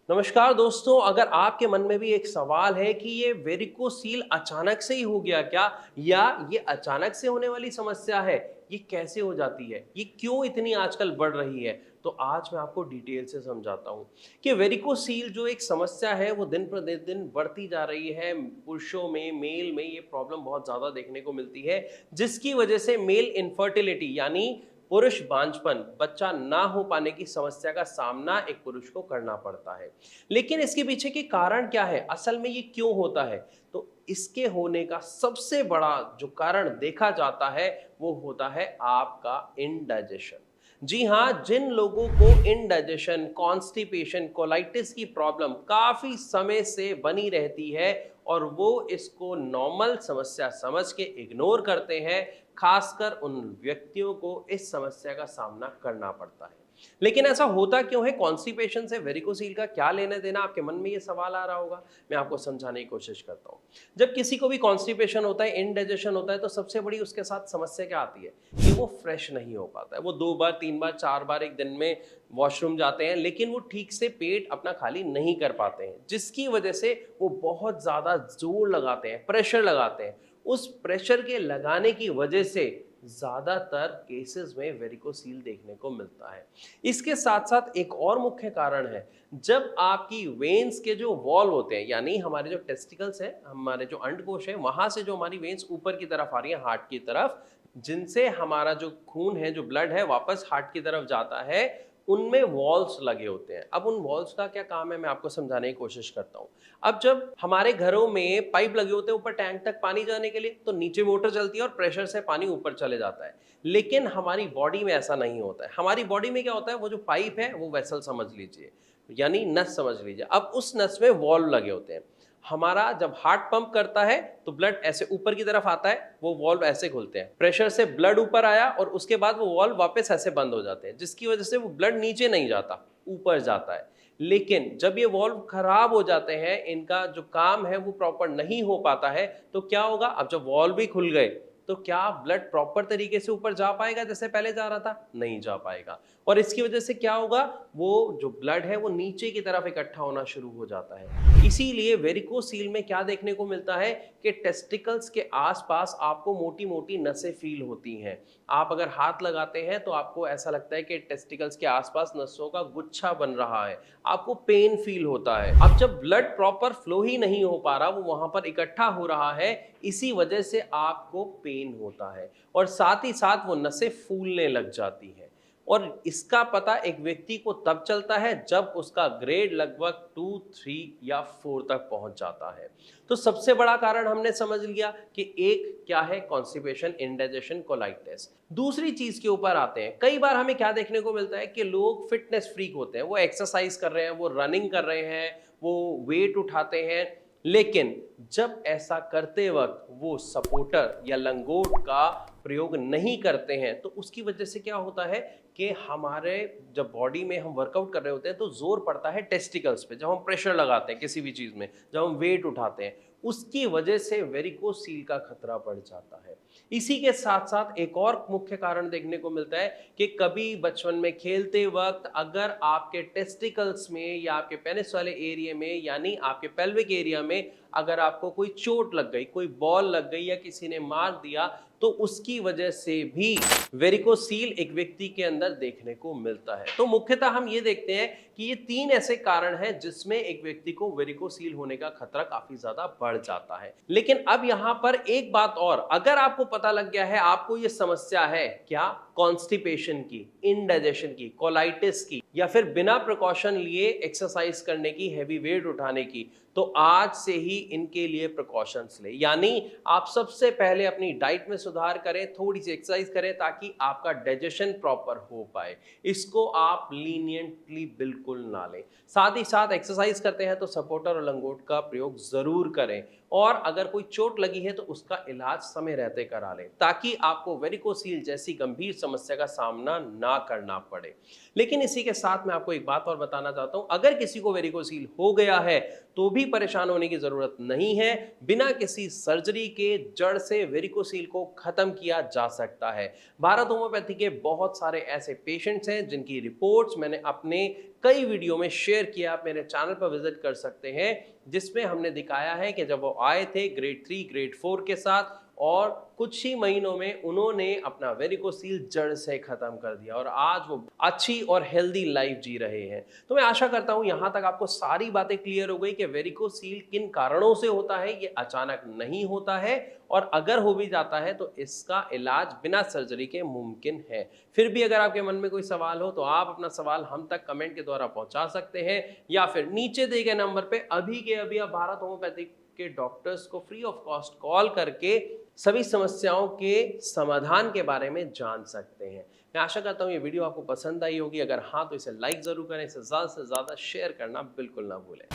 नमस्कार दोस्तों, अगर आपके मन में भी एक सवाल है कि ये वेरिकोसील अचानक से ही हो गया क्या, या ये अचानक से होने वाली समस्या है, ये कैसे हो जाती है, ये क्यों इतनी आजकल बढ़ रही है, तो आज मैं आपको डिटेल से समझाता हूँ कि वेरिकोसील जो एक समस्या है वो दिन प्रतिदिन बढ़ती जा रही है। पुरुषों में, मेल में ये प्रॉब्लम बहुत ज़्यादा देखने को मिलती है, जिसकी वजह से मेल इनफर्टिलिटी यानी पुरुष बांझपन, बच्चा ना हो पाने की समस्या का सामना एक पुरुष को करना पड़ता है। लेकिन इसके पीछे के कारण क्या है, असल में ये क्यों होता है? तो इसके होने का सबसे बड़ा जो कारण देखा जाता है वो होता है आपका इनडाइजेशन। जी हाँ, जिन लोगों को इनडाइजेशन, कॉन्स्टिपेशन, कोलाइटिस की प्रॉब्लम काफी समय से बनी रहती है और वो इसको नॉर्मल समस्या समझ के इग्नोर करते हैं, खासकर उन व्यक्तियों को इस समस्या का सामना करना पड़ता है। लेकिन ऐसा होता क्यों है? कॉन्स्टिपेशन से वेरिकोसील का क्या लेना देना, आपके मन में ये सवाल आ रहा होगा। मैं आपको समझाने की कोशिश करता हूँ। जब किसी को भी कॉन्स्टिपेशन होता है, इनडाइजेशन होता है, तो सबसे बड़ी उसके साथ समस्या क्या आती है कि वो फ्रेश नहीं हो पाता है। वो 2 बार 3 बार 4 बार एक दिन में वॉशरूम जाते हैं, लेकिन वो ठीक से पेट अपना खाली नहीं कर पाते हैं, जिसकी वजह से वो बहुत ज़्यादा जोर लगाते हैं, प्रेशर लगाते हैं। उस प्रेशर के लगाने की वजह से ज़्यादातर केसेस में वेरिकोसील देखने को मिलता है। इसके साथ साथ एक और मुख्य कारण है, जब आपकी वेन्स के जो वॉल होते हैं, यानी हमारे जो टेस्टिकल्स हैं, हमारे जो अंडकोश है, वहां से जो हमारी वेन्स ऊपर की तरफ आ रही है हार्ट की तरफ, जिनसे हमारा जो खून है, जो ब्लड है, वापस हार्ट की तरफ जाता है, उनमें वॉल्स लगे होते हैं। अब उन वॉल्स का क्या काम है, मैं आपको समझाने की कोशिश करता हूँ। अब जब हमारे घरों में पाइप लगे होते हैं ऊपर टैंक तक पानी जाने के लिए, तो नीचे मोटर चलती है और प्रेशर से पानी ऊपर चले जाता है। लेकिन हमारी बॉडी में ऐसा नहीं होता है। हमारी बॉडी में क्या होता है, वो जो पाइप है वो वेसल समझ लीजिए, यानी नस समझ लीजिए। अब उस नस में वॉल्व लगे होते हैं। हमारा जब हार्ट पंप करता है तो ब्लड ऐसे ऊपर की तरफ आता है, वो वॉल्व ऐसे खुलते हैं, प्रेशर से ब्लड ऊपर आया और उसके बाद वो वॉल्व वापस ऐसे बंद हो जाते हैं, जिसकी वजह से वो ब्लड नीचे नहीं जाता, ऊपर जाता है। लेकिन जब ये वॉल्व खराब हो जाते हैं, इनका जो काम है वो प्रॉपर नहीं हो पाता है, तो क्या होगा? अब जब वॉल्व भी खुल गए तो क्या ब्लड प्रॉपर तरीके से ऊपर जा पाएगा जैसे पहले जा रहा था? नहीं जा पाएगा। और इसकी वजह से क्या होगा, वो जो ब्लड है वो नीचे की तरफ इकट्ठा होना शुरू हो जाता है। इसीलिए वेरिकोसील में क्या देखने को मिलता है कि टेस्टिकल्स के आसपास आपको मोटी मोटी नसें फील होती हैं। आप अगर हाथ लगाते हैं तो आपको ऐसा लगता है कि टेस्टिकल्स के आसपास नसों का गुच्छा बन रहा है, आपको पेन फील होता है। अब जब ब्लड प्रॉपर फ्लो ही नहीं हो पा रहा, वो वहां पर इकट्ठा हो रहा है, इसी वजह से आपको पेन होता है और साथ ही साथ वो नसें फूलने लग जाती हैं। और इसका पता एक व्यक्ति को तब चलता है जब उसका ग्रेड लगभग 2, 3 या 4 तक पहुंच जाता है। तो सबसे बड़ा कारण हमने समझ लिया कि एक क्या है, कॉन्स्टिपेशन, इंडाइजेशन, कोलाइटिस। दूसरी चीज के ऊपर आते हैं। कई बार हमें क्या देखने को मिलता है कि लोग फिटनेस फ्रीक होते हैं, वो एक्सरसाइज कर रहे हैं, वो रनिंग कर रहे हैं, वो वेट उठाते हैं, लेकिन जब ऐसा करते वक्त वो सपोर्टर या लंगोट का प्रयोग नहीं करते हैं, तो उसकी वजह से क्या होता है कि हमारे जब बॉडी में हम वर्कआउट कर रहे होते हैं तो जोर पड़ता है टेस्टिकल्स पे, जब हम प्रेशर लगाते हैं किसी भी चीज में, जब हम वेट उठाते हैं, उसकी वजह से वेरिकोसील का खतरा बढ़ जाता है। इसी के साथ साथ एक और मुख्य कारण देखने को मिलता है कि कभी बचपन में खेलते वक्त अगर आपके टेस्टिकल्स में या आपके पेनिस वाले एरिया में, यानी आपके पेल्विक एरिया में, अगर आपको कोई चोट लग गई, कोई बॉल लग गई या किसी ने मार दिया, तो उसकी वजह से भी वेरिकोसील एक व्यक्ति के अंदर देखने को मिलता है। तो मुख्यतः हम ये देखते हैं कि ये 3 ऐसे कारण हैं जिसमें एक व्यक्ति को वेरिकोसील होने का खतरा काफी ज्यादा बढ़ जाता है। लेकिन अब यहां पर एक बात और, अगर आपको पता लग गया है आपको ये समस्या है, क्या? कॉन्स्टिपेशन की, इनडाइजेशन की, कोलाइटिस की, या फिर बिना प्रिकॉशन लिए एक्सरसाइज करने की, हैवी वेट उठाने की, तो आज से ही इनके लिए प्रिकॉशंस ले। यानी आप सबसे पहले अपनी डाइट में सुधार करें, थोड़ी सी एक्सरसाइज करें ताकि आपका डाइजेशन प्रॉपर हो पाए। इसको आप लीनियंटली बिल्कुल ना लें। साथ ही साथ एक्सरसाइज करते हैं तो सपोर्टर और लंगोट का प्रयोग जरूर करें, और अगर कोई चोट लगी है तो उसका इलाज समय रहते करा लें, ताकि आपको वेरिकोसील जैसी गंभीर समस्या का सामना ना करना पड़े। लेकिन इसी के साथ मैं आपको एक बात और बताना चाहता हूं, अगर किसी को वेरिकोसील हो गया है तो भी परेशान होने की जरूरत नहीं है। बिना किसी सर्जरी के जड़ से वेरिकोसील को खत्म किया जा सकता है। भारत होम्योपैथी के बहुत सारे ऐसे पेशेंट्स हैं जिनकी रिपोर्ट्स मैंने अपने कई वीडियो में शेयर किया, आप मेरे चैनल पर विजिट कर सकते हैं, जिसमें हमने दिखाया है कि जब वो आए थे ग्रेड 3 ग्रेड 4 के साथ और कुछ ही महीनों में उन्होंने अपना वेरिकोसील जड़ से खत्म कर दिया और आज वो अच्छी और हेल्दी लाइफ जी रहे हैं। तो मैं आशा करता हूं यहां तक आपको सारी बातें क्लियर हो गई कि वेरिकोसील किन कारणों से होता है, ये अचानक नहीं होता है और अगर हो भी जाता है तो इसका इलाज बिना सर्जरी के मुमकिन है। फिर भी अगर आपके मन में कोई सवाल हो तो आप अपना सवाल हम तक कमेंट के द्वारा पहुंचा सकते हैं या फिर नीचे दिए गए नंबर पे अभी के अभी आप भारत होम्योपैथिक के डॉक्टर्स को फ्री ऑफ कॉस्ट कॉल करके सभी समस्याओं के समाधान के बारे में जान सकते हैं। मैं आशा करता हूं ये वीडियो आपको पसंद आई होगी। अगर हाँ तो इसे लाइक जरूर करें, इसे ज़्यादा से ज़्यादा शेयर करना बिल्कुल ना भूलें।